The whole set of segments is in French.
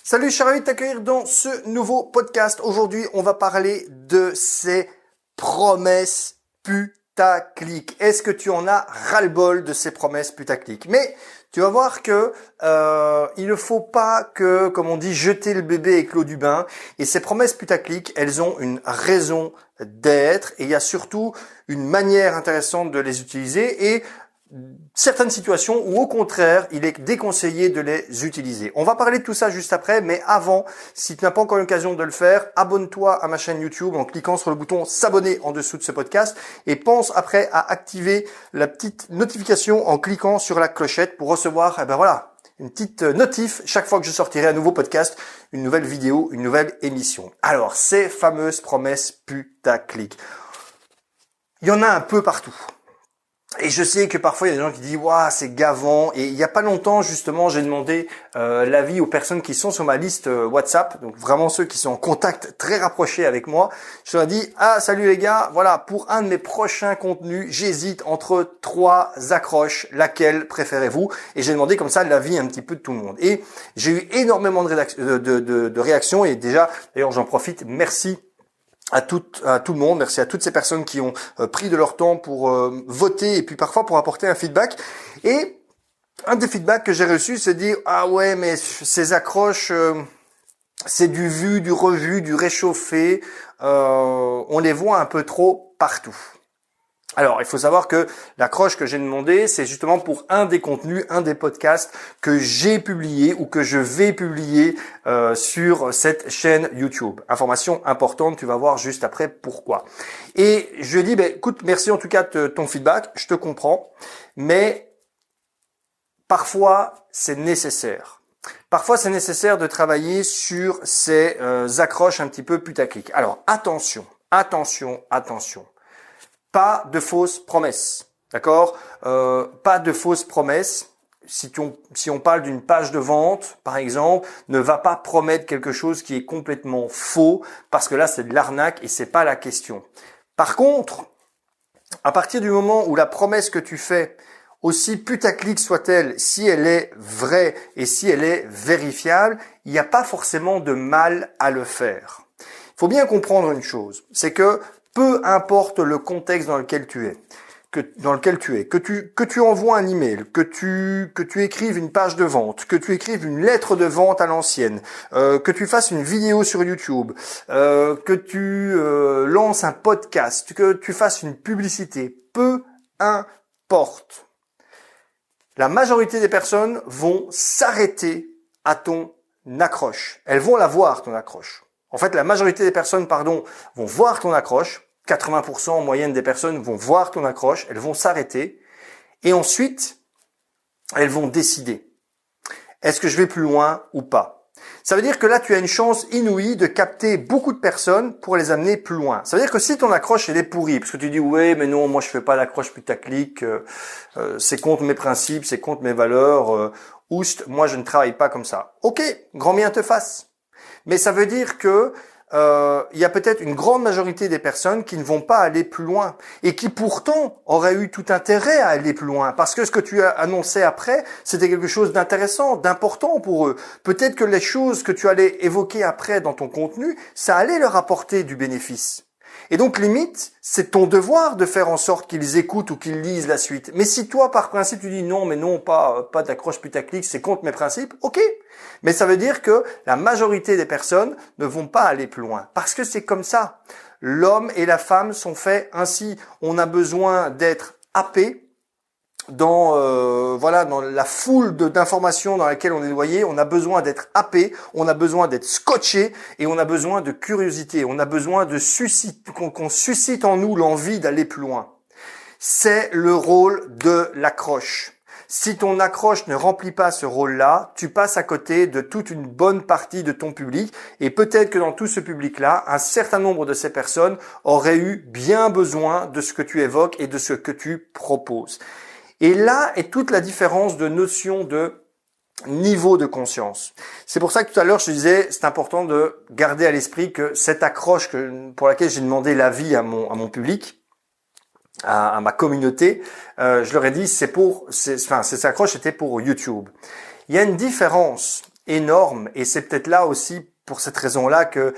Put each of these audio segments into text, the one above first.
Salut, je suis ravi de t'accueillir dans ce nouveau podcast. Aujourd'hui, on va parler de ces promesses putaclic. Est-ce que tu en as ras-le-bol de ces promesses putaclic? Mais tu vas voir que il ne faut pas que, comme on dit, jeter le bébé avec l'eau du bain. Et ces promesses putaclic, elles ont une raison d'être. Et il y a surtout une manière intéressante de les utiliser et certaines situations où au contraire, il est déconseillé de les utiliser. On va parler de tout ça juste après, mais avant, si tu n'as pas encore l'occasion de le faire, abonne-toi à ma chaîne YouTube en cliquant sur le bouton s'abonner en dessous de ce podcast et pense après à activer la petite notification en cliquant sur la clochette pour recevoir, une petite notif chaque fois que je sortirai un nouveau podcast, une nouvelle vidéo, une nouvelle émission. Alors, ces fameuses promesses putaclic. Il y en a un peu partout. Et je sais que parfois il y a des gens qui disent waouh, c'est gavant. Et il y a pas longtemps justement, j'ai demandé l'avis aux personnes qui sont sur ma liste WhatsApp, donc vraiment ceux qui sont en contact très rapproché avec moi. Je leur ai dit salut les gars, voilà, pour un de mes prochains contenus, j'hésite entre 3 accroches, laquelle préférez-vous? Et j'ai demandé comme ça l'avis un petit peu de tout le monde. Et j'ai eu énormément de réactions et déjà, d'ailleurs j'en profite, merci à tout le monde, merci à toutes ces personnes qui ont pris de leur temps pour voter et puis parfois pour apporter un feedback. Et un des feedbacks que j'ai reçu, c'est de dire ah ouais, mais ces accroches, c'est du vu, du revu, du réchauffé, on les voit un peu trop partout. Alors, il faut savoir que l'accroche que j'ai demandé, c'est justement pour un des contenus, un des podcasts que j'ai publié ou que je vais publier sur cette chaîne YouTube. Information importante, tu vas voir juste après pourquoi. Et je dis, écoute, merci en tout cas de ton feedback, je te comprends, mais parfois c'est nécessaire. Parfois, c'est nécessaire de travailler sur ces accroches un petit peu putaclic. Alors, attention. Pas de fausses promesses, d'accord? Pas de fausses promesses. Si on parle d'une page de vente, par exemple, ne va pas promettre quelque chose qui est complètement faux, parce que là, c'est de l'arnaque et c'est pas la question. Par contre, à partir du moment où la promesse que tu fais, aussi putaclic soit-elle, si elle est vraie et si elle est vérifiable, il n'y a pas forcément de mal à le faire. Il faut bien comprendre une chose, c'est que peu importe le contexte dans lequel tu es, que tu envoies un email, que tu écrives une page de vente, que tu écrives une lettre de vente à l'ancienne, que tu fasses une vidéo sur YouTube, que tu lances un podcast, que tu fasses une publicité, peu importe. La majorité des personnes vont s'arrêter à ton accroche. Elles vont la voir, ton accroche. En fait, la majorité des personnes, vont voir ton accroche. 80% en moyenne des personnes vont voir ton accroche. Elles vont s'arrêter. Et ensuite, elles vont décider. Est-ce que je vais plus loin ou pas? Ça veut dire que là, tu as une chance inouïe de capter beaucoup de personnes pour les amener plus loin. Ça veut dire que si ton accroche, elle est pourrie, parce que tu dis, ouais, mais non, moi, je fais pas l'accroche putaclic, c'est contre mes principes, c'est contre mes valeurs, oust, moi, je ne travaille pas comme ça. Ok, grand bien te fasse. Mais ça veut dire que il y a peut-être une grande majorité des personnes qui ne vont pas aller plus loin et qui pourtant auraient eu tout intérêt à aller plus loin parce que ce que tu as annoncé après, c'était quelque chose d'intéressant, d'important pour eux. Peut-être que les choses que tu allais évoquer après dans ton contenu, ça allait leur apporter du bénéfice. Et donc, limite, c'est ton devoir de faire en sorte qu'ils écoutent ou qu'ils lisent la suite. Mais si toi, par principe, tu dis non, pas d'accroche putaclic, c'est contre mes principes, ok. Mais ça veut dire que la majorité des personnes ne vont pas aller plus loin. Parce que c'est comme ça. L'homme et la femme sont faits ainsi. On a besoin d'être happé dans la foule d'informations dans laquelle on est noyé, on a besoin d'être happé, on a besoin d'être scotché et on a besoin de curiosité, on a besoin de qu'on suscite en nous l'envie d'aller plus loin. C'est le rôle de l'accroche. Si ton accroche ne remplit pas ce rôle-là, tu passes à côté de toute une bonne partie de ton public et peut-être que dans tout ce public-là, un certain nombre de ces personnes auraient eu bien besoin de ce que tu évoques et de ce que tu proposes. Et là est toute la différence de notion de niveau de conscience. C'est pour ça que tout à l'heure je te disais, c'est important de garder à l'esprit que cette accroche pour laquelle j'ai demandé l'avis à mon public, à ma communauté, je leur ai dit cette accroche était pour YouTube. Il y a une différence énorme. Et c'est peut-être là aussi pour cette raison-là que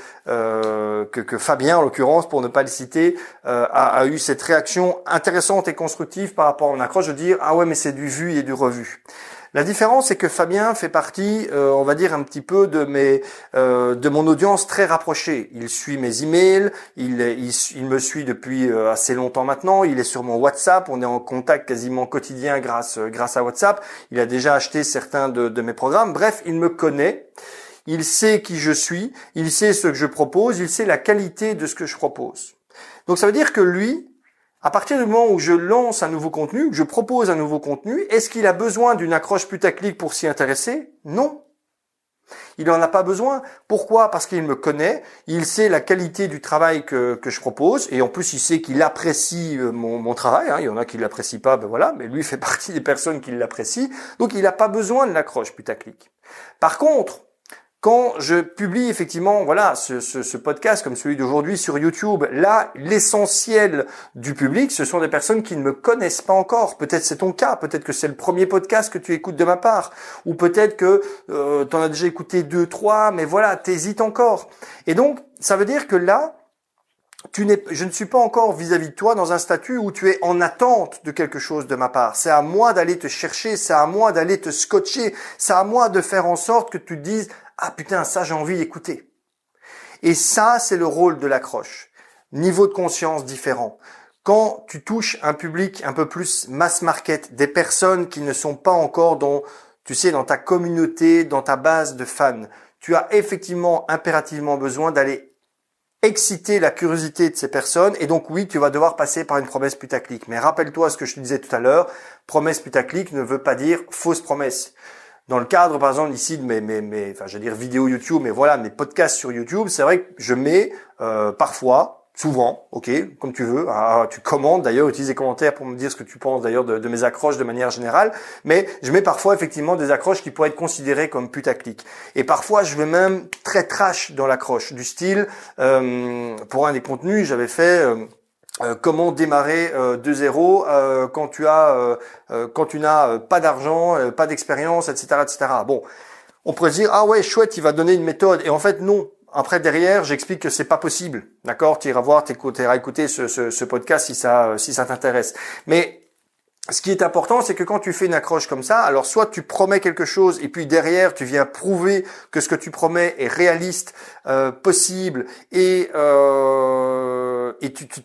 Fabien, en l'occurrence, pour ne pas le citer, a eu cette réaction intéressante et constructive par rapport à mon accroche de dire ah ouais mais c'est du vu et du revu. La différence, c'est que Fabien fait partie, on va dire un petit peu de mon audience très rapprochée. Il suit mes emails, il me suit depuis assez longtemps maintenant. Il est sur mon WhatsApp, on est en contact quasiment quotidien grâce à WhatsApp. Il a déjà acheté certains de mes programmes. Bref, il me connaît. Il sait qui je suis, il sait ce que je propose, il sait la qualité de ce que je propose. Donc ça veut dire que lui, à partir du moment où je lance un nouveau contenu, que je propose un nouveau contenu, est-ce qu'il a besoin d'une accroche putaclic pour s'y intéresser? Non. Il n'en a pas besoin. Pourquoi? Parce qu'il me connaît, il sait la qualité du travail que je propose, et en plus il sait qu'il apprécie mon travail. Il y en a qui l'apprécient pas, ben voilà, mais lui fait partie des personnes qui l'apprécient. Donc il n'a pas besoin de l'accroche putaclic. Par contre, quand je publie effectivement, voilà, ce podcast comme celui d'aujourd'hui sur YouTube, là, l'essentiel du public, ce sont des personnes qui ne me connaissent pas encore. Peut-être c'est ton cas, peut-être que c'est le premier podcast que tu écoutes de ma part, ou peut-être que tu en as déjà écouté 2, 3, mais voilà, t'hésites encore. Et donc, ça veut dire que là, je ne suis pas encore vis-à-vis de toi dans un statut où tu es en attente de quelque chose de ma part. C'est à moi d'aller te chercher, c'est à moi d'aller te scotcher, c'est à moi de faire en sorte que tu te dises « Ah putain, ça j'ai envie d'écouter ». Et ça, c'est le rôle de l'accroche. Niveau de conscience différent. Quand tu touches un public un peu plus mass market, des personnes qui ne sont pas encore dans ta communauté, dans ta base de fans, tu as effectivement impérativement besoin d'aller exciter la curiosité de ces personnes, et donc oui, tu vas devoir passer par une promesse putaclic. Mais rappelle-toi ce que je te disais tout à l'heure, promesse putaclic ne veut pas dire fausse promesse. Dans le cadre, par exemple, ici de mes enfin, je veux dire vidéos YouTube, mais voilà, mes podcasts sur YouTube, c'est vrai que je mets parfois, souvent, ok, comme tu veux, tu commandes d'ailleurs, utilise les commentaires pour me dire ce que tu penses d'ailleurs de mes accroches de manière générale, mais je mets parfois effectivement des accroches qui pourraient être considérées comme putaclic. Et parfois, je vais même très trash dans l'accroche, du style, pour un des contenus, j'avais fait... comment démarrer de zéro quand tu n'as pas d'argent, pas d'expérience, etc., etc. Bon, on pourrait se dire ah ouais chouette, il va donner une méthode, et en fait non. Après derrière, j'explique que c'est pas possible, d'accord? Tu iras écouter ce podcast si ça t'intéresse. Mais ce qui est important, c'est que quand tu fais une accroche comme ça, alors soit tu promets quelque chose et puis derrière tu viens prouver que ce que tu promets est réaliste, possible et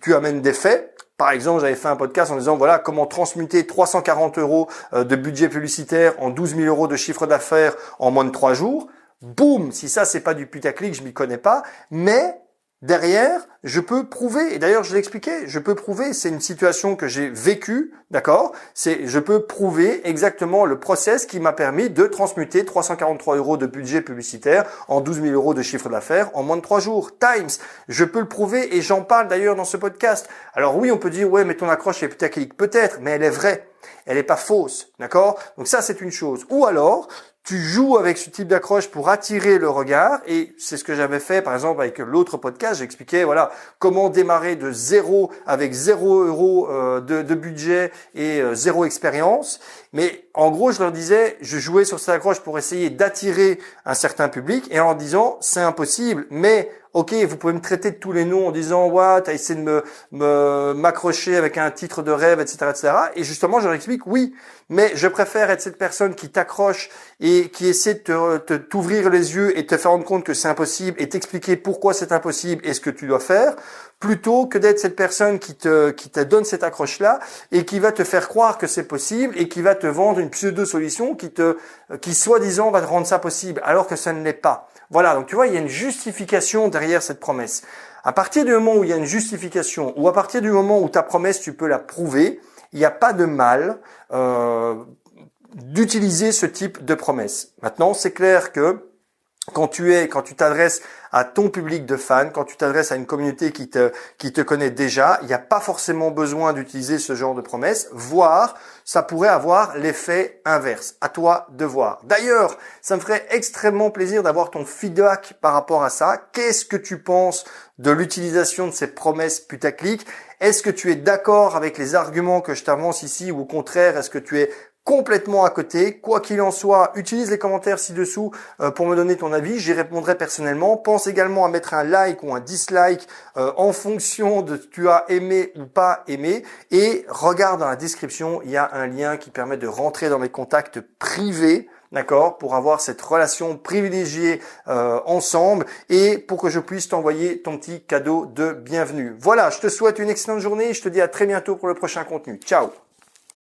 tu amènes des faits. Par exemple, j'avais fait un podcast en disant voilà comment transmuter 340 € de budget publicitaire en 12 000 € de chiffre d'affaires en moins de 3 jours. Boum, si ça c'est pas du putaclic, je m'y connais pas, mais derrière, je peux prouver, et d'ailleurs je l'ai expliqué, je peux prouver, c'est une situation que j'ai vécue, d'accord? Je peux prouver exactement le process qui m'a permis de transmuter 343 € de budget publicitaire en 12 000 € de chiffre d'affaires en moins de 3 jours. Times, je peux le prouver et j'en parle d'ailleurs dans ce podcast. Alors oui, on peut dire, ouais, mais ton accroche est putaclic. Peut-être, mais elle est vraie. Elle n'est pas fausse, d'accord? Donc ça, c'est une chose. Ou alors, tu joues avec ce type d'accroche pour attirer le regard, et c'est ce que j'avais fait par exemple avec l'autre podcast. J'expliquais voilà comment démarrer de zéro avec 0 € de budget et zéro expérience. Mais en gros, je leur disais, je jouais sur cette accroche pour essayer d'attirer un certain public, et en leur disant c'est impossible, mais ok, vous pouvez me traiter de tous les noms en disant ouais, t'as essayé de m'accrocher avec un titre de rêve, etc., etc. Et justement, je leur explique oui, mais je préfère être cette personne qui t'accroche et qui essaie de t'ouvrir les yeux et te faire rendre compte que c'est impossible et t'expliquer pourquoi c'est impossible et ce que tu dois faire, plutôt que d'être cette personne qui te donne cette accroche-là et qui va te faire croire que c'est possible et qui va te vendre une pseudo-solution qui soi-disant va te rendre ça possible, alors que ça ne l'est pas. Voilà, donc tu vois, il y a une justification derrière cette promesse. À partir du moment où il y a une justification, ou à partir du moment où ta promesse, tu peux la prouver, il n'y a pas de mal d'utiliser ce type de promesse. Maintenant, c'est clair que quand tu t'adresses à ton public de fans, quand tu t'adresses à une communauté qui te connaît déjà, il n'y a pas forcément besoin d'utiliser ce genre de promesse, voire ça pourrait avoir l'effet inverse. À toi de voir. D'ailleurs, ça me ferait extrêmement plaisir d'avoir ton feedback par rapport à ça. Qu'est-ce que tu penses de l'utilisation de ces promesses putaclic? Est-ce que tu es d'accord avec les arguments que je t'avance ici, ou au contraire, est-ce que tu es complètement à côté. Quoi qu'il en soit, utilise les commentaires ci-dessous pour me donner ton avis. J'y répondrai personnellement. Pense également à mettre un like ou un dislike en fonction de ce que tu as aimé ou pas aimé. Et regarde dans la description, il y a un lien qui permet de rentrer dans mes contacts privés. D'accord, pour avoir cette relation privilégiée ensemble et pour que je puisse t'envoyer ton petit cadeau de bienvenue. Voilà, je te souhaite une excellente journée et je te dis à très bientôt pour le prochain contenu. Ciao!